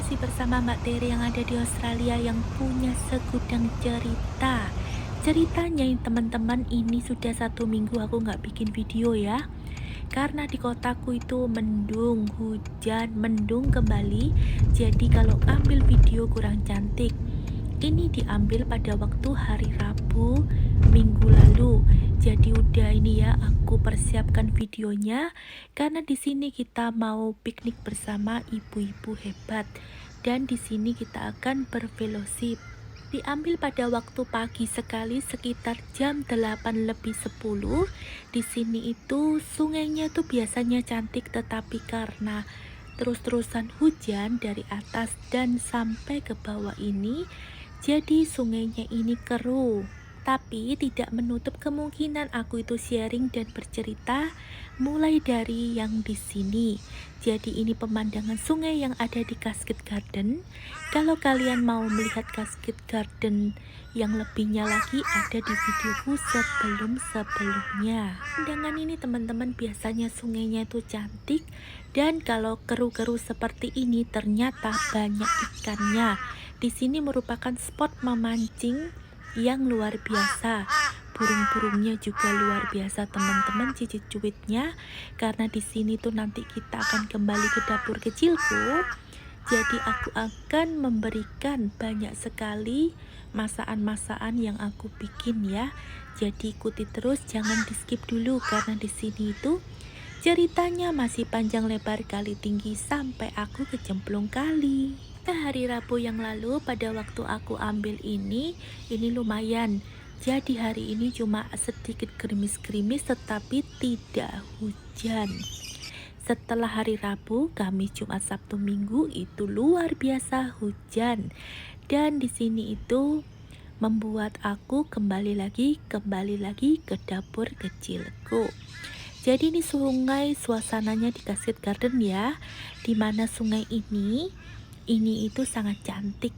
masih bersama Mbak Tere yang ada di Australia yang punya segudang cerita. Ceritanya teman-teman, ini sudah 1 minggu aku nggak bikin video ya. Karena di kotaku itu mendung, hujan, mendung kembali. Jadi kalau ambil video kurang cantik. Ini diambil pada waktu hari Rabu minggu lalu. Jadi udah ini ya, aku persiapkan videonya karena di sini kita mau piknik bersama ibu-ibu hebat dan di sini kita akan bervelosip. Diambil pada waktu pagi sekali sekitar jam 8 lebih 10. Di sini itu sungainya tuh biasanya cantik, tetapi karena terus-terusan hujan dari atas dan sampai ke bawah ini, jadi sungainya ini keruh. Tapi tidak menutup kemungkinan aku itu sharing dan bercerita mulai dari yang di sini. Jadi ini pemandangan sungai yang ada di Cascade Garden. Kalau kalian mau melihat Cascade Garden yang lebihnya lagi, ada di videoku sebelum-sebelumnya. Pemandangan ini teman-teman, biasanya sungainya itu cantik, dan kalau keruh-keruh seperti ini ternyata banyak ikannya. Di sini merupakan spot memancing yang luar biasa. Burung-burungnya juga luar biasa teman-teman, cicit cuitnya. Karena di sini tuh nanti kita akan kembali ke dapur kecilku. Jadi aku akan memberikan banyak sekali masakan-masakan yang aku bikin ya. Jadi ikuti terus, jangan di skip dulu karena di sini itu ceritanya masih panjang lebar kali tinggi sampai aku kecemplung kali. Nah, hari Rabu yang lalu pada waktu aku ambil ini lumayan. Jadi hari ini cuma sedikit gerimis-gerimis tetapi tidak hujan. Setelah hari Rabu, Kamis, Jumat, Sabtu, Minggu itu luar biasa hujan. Dan di sini itu membuat aku kembali lagi ke dapur kecilku. Jadi ini sungai, suasananya di Cascade Garden ya, dimana sungai ini itu sangat cantik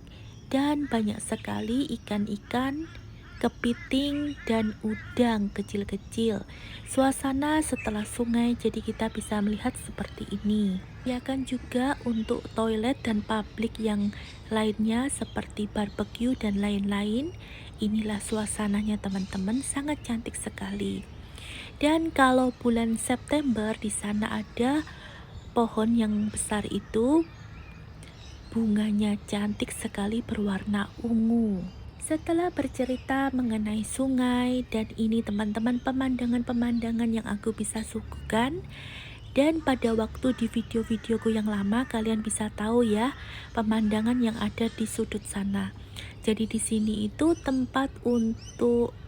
dan banyak sekali ikan-ikan, kepiting dan udang kecil-kecil. Suasana setelah sungai, jadi kita bisa melihat seperti ini. Ya kan, juga untuk toilet dan publik yang lainnya seperti barbecue dan lain-lain. Inilah suasananya teman-teman, sangat cantik sekali. Dan kalau bulan September di sana ada pohon yang besar itu, bunganya cantik sekali berwarna ungu. Setelah bercerita mengenai sungai dan ini teman-teman, pemandangan-pemandangan yang aku bisa suguhkan, dan pada waktu di video-videoku yang lama kalian bisa tahu ya pemandangan yang ada di sudut sana. Jadi di sini itu tempat untuk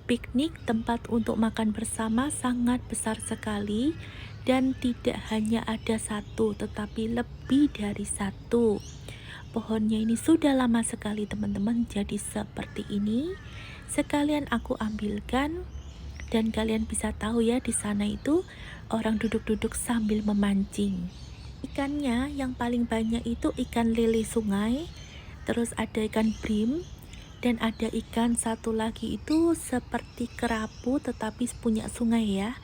piknik, tempat untuk makan bersama sangat besar sekali. Dan tidak hanya ada satu, tetapi lebih dari satu. Pohonnya ini sudah lama sekali teman-teman, jadi seperti ini. Sekalian aku ambilkan dan kalian bisa tahu ya, di sana itu orang duduk-duduk sambil memancing. Ikannya yang paling banyak itu ikan lele sungai, terus ada ikan bream, dan ada ikan satu lagi itu seperti kerapu tetapi punya sungai ya.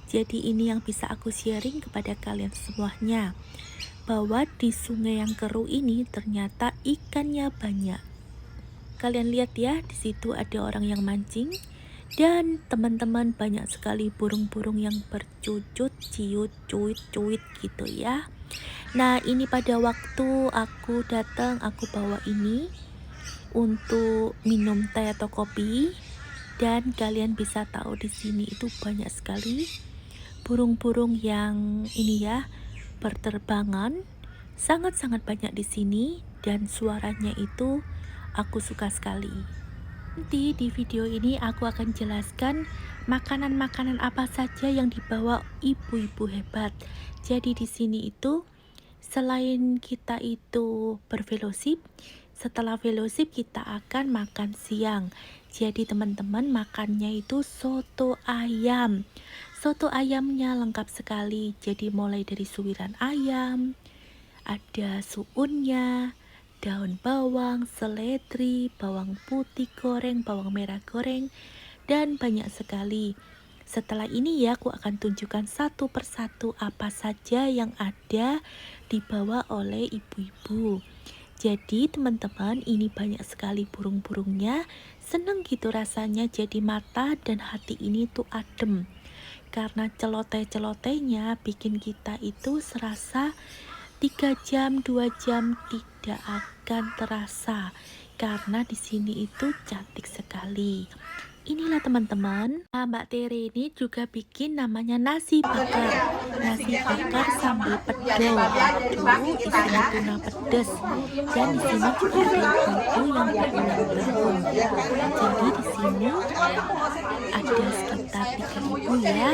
Jadi ini yang bisa aku sharing kepada kalian semuanya, bahwa di sungai yang keruh ini ternyata ikannya banyak. Kalian lihat ya, di situ ada orang yang mancing dan teman-teman, banyak sekali burung-burung yang bercucut, ciut, cuit, cuit gitu ya. Nah, ini pada waktu aku datang, aku bawa ini untuk minum teh atau kopi, dan kalian bisa tahu di sini itu banyak sekali burung-burung yang ini ya, berterbangan. Sangat-sangat banyak di sini dan suaranya itu aku suka sekali. Nanti di video ini aku akan jelaskan makanan-makanan apa saja yang dibawa ibu-ibu hebat. Jadi di sini itu selain kita itu bervelosip, setelah velosip kita akan makan siang. Jadi teman-teman, makannya itu soto ayam. Soto ayamnya lengkap sekali. Jadi mulai dari suiran ayam, ada suunnya, daun bawang, seledri, bawang putih goreng, bawang merah goreng, dan banyak sekali. Setelah ini ya aku akan tunjukkan satu persatu apa saja yang ada dibawa oleh ibu-ibu. Jadi teman-teman, ini banyak sekali burung-burungnya. Seneng gitu rasanya, jadi mata dan hati ini tuh adem. Karena celoteh-celotehnya bikin kita itu serasa 3 jam, 2 jam tidak akan terasa. Karena di sini itu cantik sekali. Inilah teman-teman, Mbak Tere ini juga bikin namanya nasi bakar. Nasi bakar sambal pedo. Waduh, isinya tuna pedas. Dan di sini juga ada ibu yang berulang tahun. Jadi di sini ada sekitar 3 ibu ya.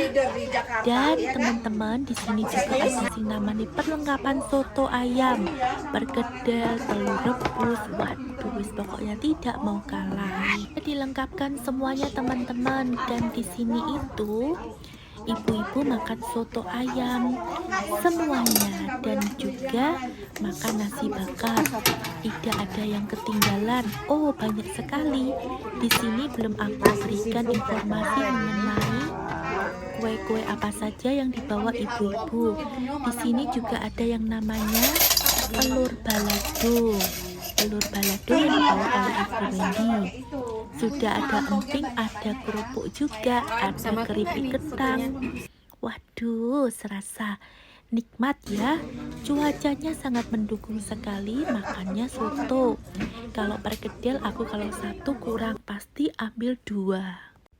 Dan teman-teman, di sini juga ada sing namanya perlengkapan soto ayam, perkedel, telur rebus. Waduh, pokoknya tidak mau kalah. Dilengkapkan semuanya teman-teman, dan di sini itu ibu-ibu makan soto ayam semuanya dan juga makan nasi bakar. Tidak ada yang ketinggalan. Oh, banyak sekali. Di sini belum aku berikan informasi mengenai kue-kue apa saja yang dibawa ibu-ibu. Di sini juga ada yang namanya telur balado. Telur balado yang dibawa oleh Ibu Wendy. Sudah ada emping, ada kerupuk juga, ada keripik kentang. Waduh, serasa nikmat ya. Cuacanya sangat mendukung sekali, makannya soto. Kalau perkedel aku kalau satu kurang, pasti ambil 2.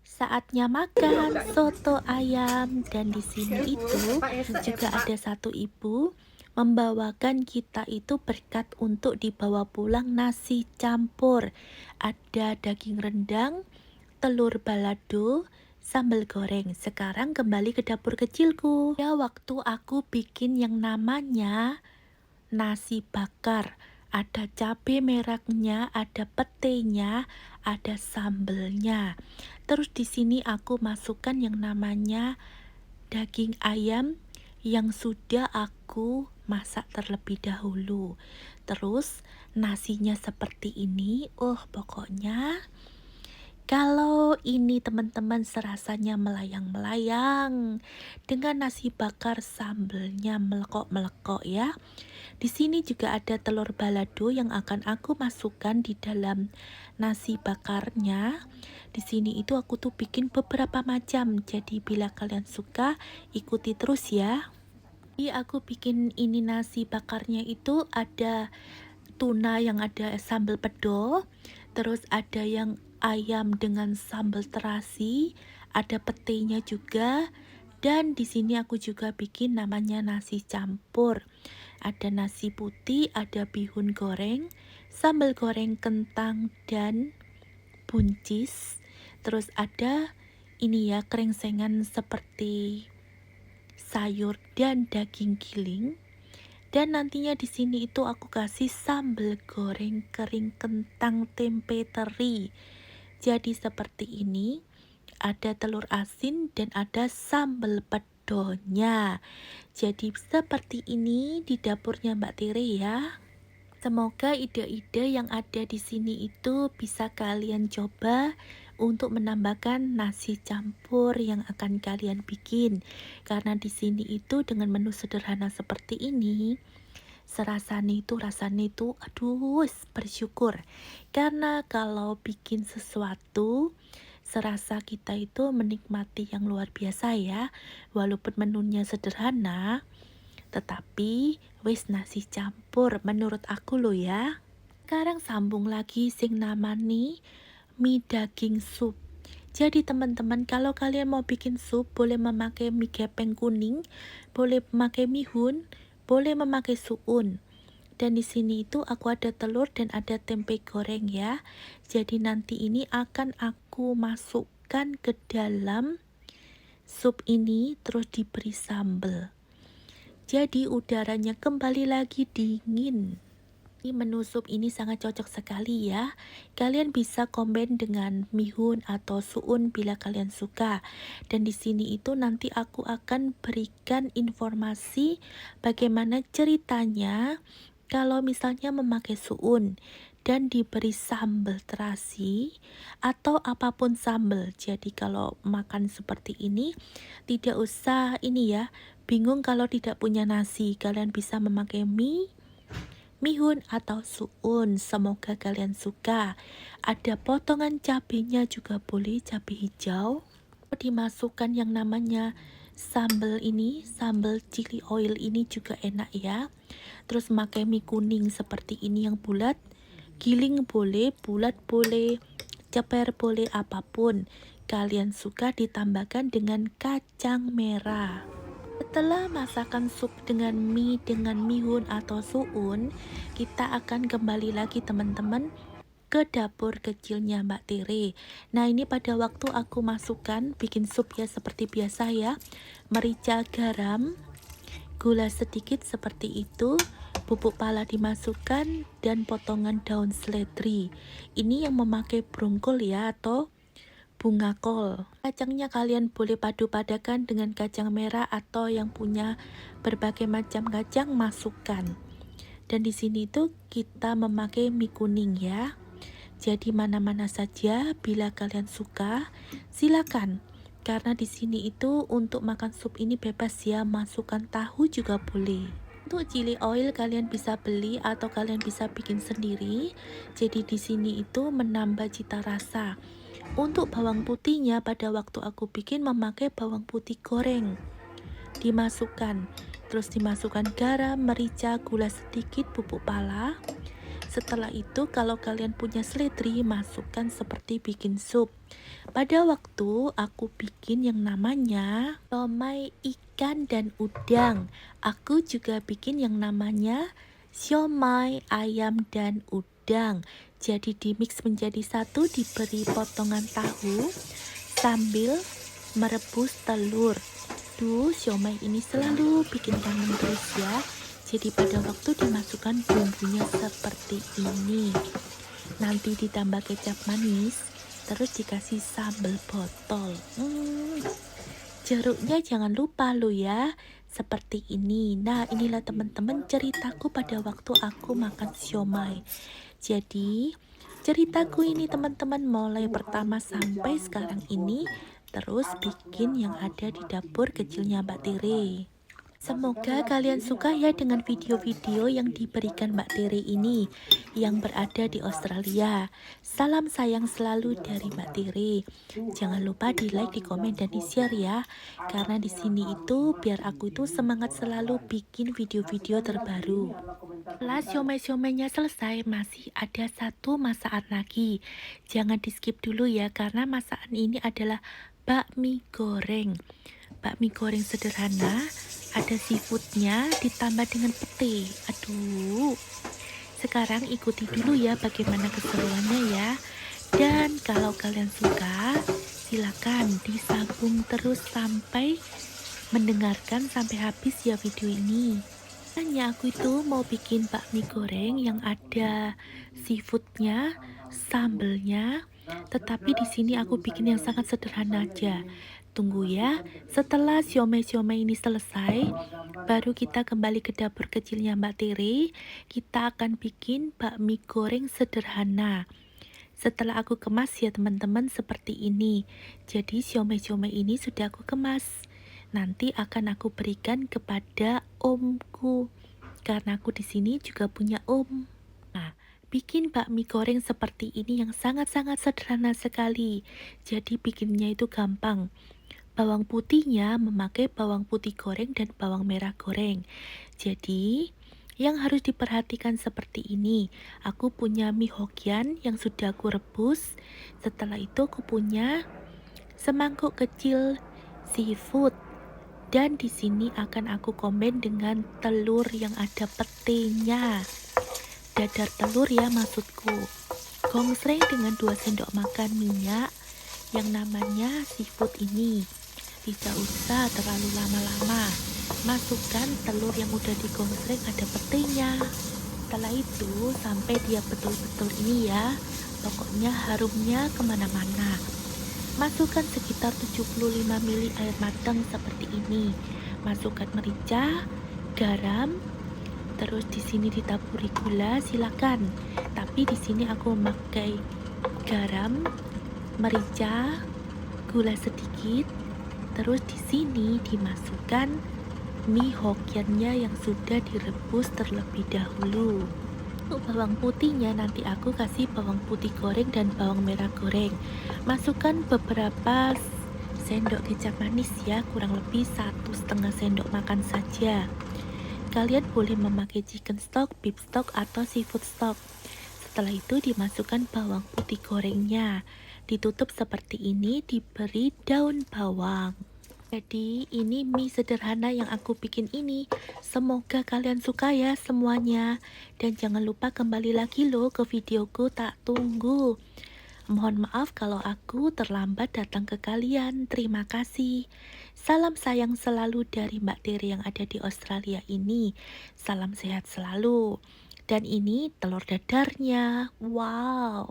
Saatnya makan soto ayam, dan di sini itu juga ada satu ibu membawakan kita itu berkat untuk dibawa pulang nasi campur. Ada daging rendang, telur balado, sambal goreng. Sekarang kembali ke dapur kecilku. Ya, waktu aku bikin yang namanya nasi bakar. Ada cabai merahnya, ada petenya, ada sambelnya. Terus di sini aku masukkan yang namanya daging ayam yang sudah aku masak terlebih dahulu. Terus nasinya seperti ini. Pokoknya kalau ini teman-teman serasanya melayang-melayang dengan nasi bakar sambelnya melekok-melekok ya. Di sini juga ada telur balado yang akan aku masukkan di dalam nasi bakarnya. Di sini itu aku tuh bikin beberapa macam. Jadi bila kalian suka, ikuti terus ya. Jadi aku bikin ini nasi bakarnya itu ada tuna yang ada sambal pedo, terus ada yang ayam dengan sambal terasi, ada petenya juga, dan di sini aku juga bikin namanya nasi campur. Ada nasi putih, ada bihun goreng, sambal goreng kentang dan buncis. Terus ada ini ya, krengsengan seperti sayur dan daging giling. Dan nantinya di sini itu aku kasih sambal goreng kering kentang tempe teri. Jadi seperti ini, ada telur asin dan ada sambal pedonya. Jadi seperti ini di dapurnya Mbak Tere ya. Semoga ide-ide yang ada di sini itu bisa kalian coba untuk menambahkan nasi campur yang akan kalian bikin. Karena di sini itu dengan menu sederhana seperti ini, rasanya itu aduh bersyukur. Karena kalau bikin sesuatu serasa kita itu menikmati yang luar biasa ya. Walaupun menunya sederhana, tetapi wis nasi campur menurut aku loh ya. Sekarang sambung lagi sing namani mie daging sup. Jadi teman-teman, kalau kalian mau bikin sup boleh memakai mie gepeng kuning, boleh memakai mihun, boleh memakai suun. Dan di sini itu aku ada telur dan ada tempe goreng ya. Jadi nanti ini akan aku masukkan ke dalam sup ini, terus diberi sambal. Jadi udaranya kembali lagi dingin. Menu sup ini sangat cocok sekali ya. Kalian bisa komen dengan mihun atau suun bila kalian suka. Dan di sini itu nanti aku akan berikan informasi bagaimana ceritanya Kalau misalnya memakai suun dan diberi sambal terasi atau apapun sambal. Jadi kalau makan seperti ini tidak usah ini ya, bingung kalau tidak punya nasi. Kalian bisa memakai mie, mihun atau suun. Semoga kalian suka. Ada potongan cabenya juga boleh, cabai hijau. Dimasukkan yang namanya sambal ini, sambal chili oil ini juga enak ya. Terus pakai mie kuning seperti ini yang bulat, giling boleh, bulat boleh, ceper boleh, apapun kalian suka, ditambahkan dengan kacang merah. Setelah masakan sup dengan mie, dengan mihun atau suun, kita akan kembali lagi teman-teman ke dapur kecilnya Mbak Tere. Nah, ini pada waktu aku masukkan bikin sup ya seperti biasa ya. Merica, garam, gula sedikit seperti itu, bubuk pala dimasukkan dan potongan daun seledri. Ini yang memakai brongkol ya atau bunga kol. Kacangnya kalian boleh padu-padakan dengan kacang merah atau yang punya berbagai macam kacang masukkan. Dan di sini tuh kita memakai mie kuning ya. Jadi mana-mana saja bila kalian suka, silakan. Karena di sini itu untuk makan sup ini bebas ya, masukkan tahu juga boleh. Untuk chili oil kalian bisa beli atau kalian bisa bikin sendiri. Jadi di sini itu menambah cita rasa. Untuk bawang putihnya pada waktu aku bikin memakai bawang putih goreng. Dimasukkan, terus dimasukkan garam, merica, gula sedikit, bubuk pala. Setelah itu kalau kalian punya seledri, masukkan seperti bikin sup. Pada waktu aku bikin yang namanya siomay ikan dan udang, aku juga bikin yang namanya siomay ayam dan udang. Jadi dimix menjadi satu, diberi potongan tahu sambil merebus telur. Duh, siomay ini selalu bikin kangen terus ya. Jadi pada waktu dimasukkan bumbunya seperti ini. Nanti ditambah kecap manis, terus dikasih sambal botol. Jeruknya jangan lupa lo ya, seperti ini. Nah, inilah teman-teman ceritaku pada waktu aku makan siomay. Jadi ceritaku ini teman-teman mulai pertama sampai sekarang ini terus bikin yang ada di dapur kecilnya Mbak Tere. Semoga kalian suka ya dengan video-video yang diberikan Mbak Tere ini yang berada di Australia. Salam sayang selalu dari Mbak Tere. Jangan lupa di like, di komen, dan di share ya. Karena di sini itu biar aku itu semangat selalu bikin video-video terbaru. Setelah siomay-siomaynya selesai, masih ada satu masakan lagi. Jangan di skip dulu ya, karena masakan ini adalah bakmi goreng. Bakmi goreng sederhana, ada seafoodnya ditambah dengan pete. Aduh, sekarang ikuti dulu ya bagaimana keseruannya ya. Dan kalau kalian suka, silakan disambung terus sampai mendengarkan sampai habis ya video ini. Hanya aku itu mau bikin bakmi goreng yang ada seafoodnya, sambelnya, tetapi di sini aku bikin yang sangat sederhana aja. Tunggu ya, setelah siomay-siomay ini selesai, baru kita kembali ke dapur kecilnya Mbak Tere. Kita akan bikin bakmi goreng sederhana. Setelah aku kemas ya teman-teman seperti ini. Jadi siomay-siomay ini sudah aku kemas. Nanti akan aku berikan kepada omku. Karena aku di sini juga punya om. Nah, bikin bakmi goreng seperti ini yang sangat-sangat sederhana sekali. Jadi bikinnya itu gampang. Bawang putihnya memakai bawang putih goreng dan bawang merah goreng. Jadi, yang harus diperhatikan seperti ini. Aku punya mie Hokian yang sudah aku rebus. Setelah itu aku punya semangkuk kecil seafood. Dan di sini akan aku komen dengan telur yang ada petenya. Dadar telur ya maksudku. Gongsreng dengan 2 sendok makan minyak yang namanya seafood ini. Tidak usah terlalu lama-lama. Masukkan telur yang udah digongsreng ada petenya. Setelah itu sampai dia betul-betul ini ya. Pokoknya harumnya kemana-mana. Masukkan sekitar 75 ml air matang seperti ini. Masukkan merica, garam, Terus di sini ditaburi gula, silakan. Tapi di sini aku memakai garam, merica, gula sedikit. Terus di sini dimasukkan mie Hokkiennya yang sudah direbus terlebih dahulu. Untuk bawang putihnya nanti aku kasih bawang putih goreng dan bawang merah goreng. Masukkan beberapa sendok kecap manis ya, kurang lebih 1,5 sendok makan saja. Kalian boleh memakai chicken stock, beef stock, atau seafood stock. Setelah itu dimasukkan bawang putih gorengnya. Ditutup seperti ini, diberi daun bawang. Jadi ini mie sederhana yang aku bikin ini. Semoga kalian suka ya semuanya. Dan jangan lupa kembali lagi loh ke videoku, tak tunggu. Mohon maaf kalau aku terlambat datang ke kalian. Terima kasih. Salam sayang selalu dari Mbak Tere yang ada di Australia ini. Salam sehat selalu. Dan ini telur dadarnya. Wow.